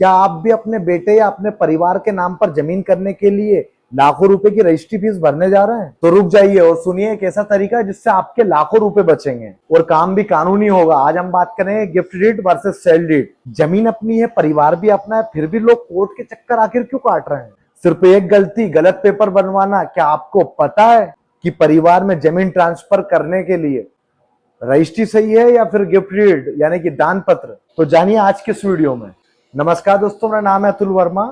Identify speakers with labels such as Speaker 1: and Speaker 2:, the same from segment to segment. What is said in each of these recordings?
Speaker 1: क्या आप भी अपने बेटे या अपने परिवार के नाम पर जमीन करने के लिए लाखों रुपए की रजिस्ट्री फीस भरने जा रहे हैं? तो रुक जाइए और सुनिए एक ऐसा तरीका है जिससे आपके लाखों रुपए बचेंगे और काम भी कानूनी होगा। आज हम बात करेंगे gift deed versus sale deed. जमीन अपनी है, परिवार भी अपना है, फिर भी लोग कोर्ट के चक्कर आखिर क्यों काट रहे हैं? सिर्फ एक गलती, गलत पेपर बनवाना। क्या आपको पता है कि परिवार में जमीन ट्रांसफर करने के लिए रजिस्ट्री सही है या फिर गिफ्ट डीड यानी कि दान पत्र? तो जानिए आज के इस वीडियो में। नमस्कार दोस्तों, मेरा नाम है अतुल वर्मा।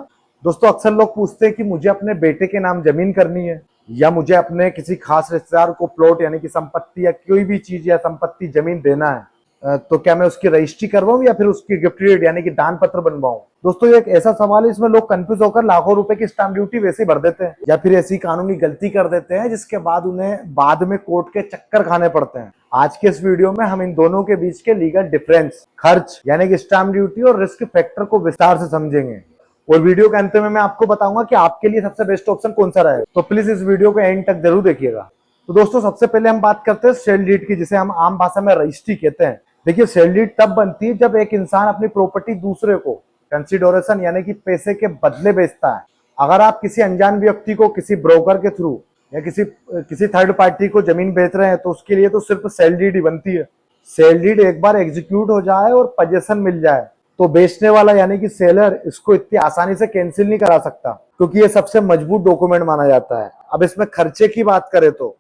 Speaker 1: दोस्तों, अक्सर लोग पूछते हैं कि मुझे अपने बेटे के नाम जमीन करनी है या मुझे अपने किसी खास रिश्तेदार को प्लॉट यानी कि संपत्ति या कोई भी चीज या संपत्ति जमीन देना है, तो क्या मैं उसकी रजिस्ट्री करवाऊं या फिर उसकी गिफ्ट डीड यानी कि दान पत्र बनवाऊं? दोस्तों, ये एक ऐसा सवाल है इसमें लोग कंफ्यूज होकर लाखों रुपए की स्टाम्प ड्यूटी वैसे ही भर देते हैं या फिर ऐसी कानूनी गलती कर देते हैं जिसके बाद उन्हें बाद में कोर्ट के चक्कर खाने पड़ते हैं। आज के इस वीडियो में हम इन दोनों के बीच के लीगल डिफरेंस, खर्च यानी कि स्टाम्प ड्यूटी और रिस्क फैक्टर को विस्तार से समझेंगे और वीडियो के अंत में मैं आपको बताऊंगा कि आपके लिए सबसे बेस्ट ऑप्शन कौन सा रहेगा। तो प्लीज इस वीडियो को एंड तक जरूर देखिएगा। तो दोस्तों, सबसे पहले हम बात करते हैं सेल डीड की, जिसे हम आम भाषा में रजिस्ट्री कहते हैं। देखिए, सेल डीड तब बनती है जब एक इंसान अपनी प्रॉपर्टी दूसरे को कंसिडरेशन यानी कि पैसे के बदले बेचता है। अगर आप किसी अनजान व्यक्ति को किसी ब्रोकर के थ्रू या किसी थर्ड पार्टी को जमीन बेच रहे हैं तो उसके लिए तो सिर्फ सेल डीड ही बनती है। सेल डीड एक बार एग्जीक्यूट हो जाए और पोजीशन मिल जाए तो बेचने वाला यानी कि सेलर इसको इतनी आसानी से कैंसिल नहीं करा सकता, क्योंकि ये सबसे मजबूत डॉक्यूमेंट माना जाता है। अब इसमें खर्चे की बात करें तो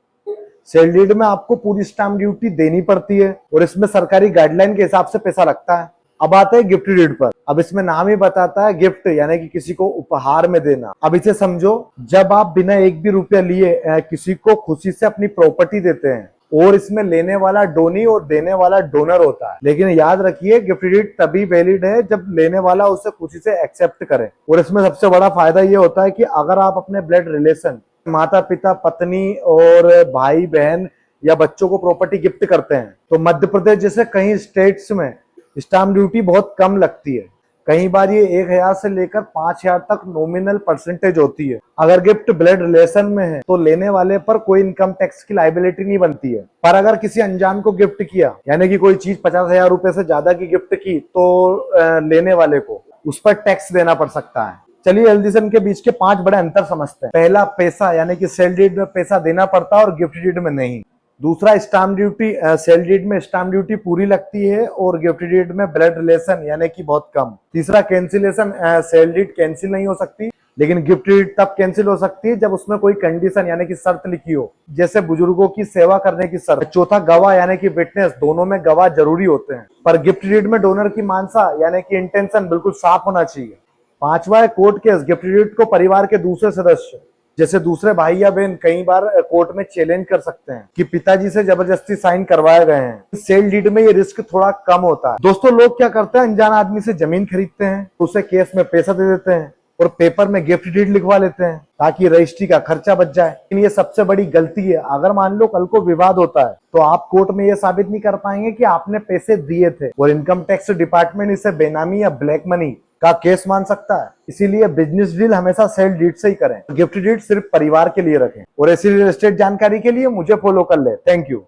Speaker 1: सेल डीड में आपको पूरी स्टाम्प ड्यूटी देनी पड़ती है और इसमें सरकारी गाइडलाइन के हिसाब से पैसा लगता है। अब आते हैं गिफ्ट डीड पर। अब इसमें नाम ही बताता है गिफ्ट यानी कि किसी को उपहार में देना। अब इसे समझो, जब आप बिना एक भी रुपया लिए किसी को खुशी से अपनी प्रॉपर्टी देते हैं और इसमें लेने वाला डोनी और देने वाला डोनर होता है। लेकिन याद रखिए, गिफ्ट डीड तभी वैलिड है जब लेने वाला उसे खुशी से एक्सेप्ट करे। और इसमें सबसे बड़ा फायदा ये होता है कि अगर आप अपने ब्लड रिलेशन, माता पिता, पत्नी और भाई बहन या बच्चों को प्रॉपर्टी गिफ्ट करते हैं तो मध्य प्रदेश जैसे कई स्टेट्स में स्टाम्प ड्यूटी बहुत कम लगती है। कई बार ये 1000 से लेकर 5000 तक नॉमिनल परसेंटेज होती है। अगर गिफ्ट ब्लड रिलेशन में है तो लेने वाले पर कोई इनकम टैक्स की लायबिलिटी नहीं बनती है। पर अगर किसी अनजान को गिफ्ट किया यानी कि कोई चीज 50,000 रुपए से ज्यादा की गिफ्ट की तो लेने वाले को उस पर टैक्स देना पड़ सकता है। चलिए जल्दी से इनके बीच के 5 बड़े अंतर समझते हैं। पहला, पैसा यानी कि सेल डीड में पैसा देना पड़ता है और गिफ्ट डीड में नहीं। दूसरा, स्टाम्प ड्यूटी, सेल डीड में स्टाम्प ड्यूटी पूरी लगती है और गिफ्ट डीड में ब्लड रिलेशन यानी कि बहुत कम। तीसरा, कैंसिलेशन, सेल डीड कैंसिल नहीं हो सकती लेकिन गिफ्ट डीड तब कैंसिल हो सकती है जब उसमें कोई कंडीशन यानी कि शर्त लिखी हो, जैसे बुजुर्गों की सेवा करने की शर्त। चौथा, गवाह यानी कि विटनेस, दोनों में गवाह जरूरी होते हैं। पर गिफ्ट डीड में डोनर की मानसा यानी कि इंटेंशन बिल्कुल साफ होना चाहिए। पांचवा है कोर्ट केस। गिफ्ट डीड को परिवार के दूसरे सदस्य जैसे दूसरे भाई या बहन कई बार कोर्ट में चैलेंज कर सकते हैं कि पिताजी से जबरदस्ती साइन करवाए गए हैं। सेल डीड में ये रिस्क थोड़ा कम होता है। दोस्तों, लोग क्या करते हैं, अनजान आदमी से जमीन खरीदते हैं, उसे केस में पैसा दे देते हैं और पेपर में गिफ्ट डीड लिखवा लेते हैं ताकि रजिस्ट्री का खर्चा बच जाए। लेकिन ये सबसे बड़ी गलती है। अगर मान लो कल को विवाद होता है तो आप कोर्ट में ये साबित नहीं कर पाएंगे कि आपने पैसे दिए थे और इनकम टैक्स डिपार्टमेंट इसे बेनामी या ब्लैक मनी का केस मान सकता है। इसीलिए बिजनेस डील हमेशा सेल डीड से ही करें। गिफ्ट डीड सिर्फ परिवार के लिए रखें। और ऐसी रियल एस्टेट जानकारी के लिए मुझे फॉलो कर ले। Thank you.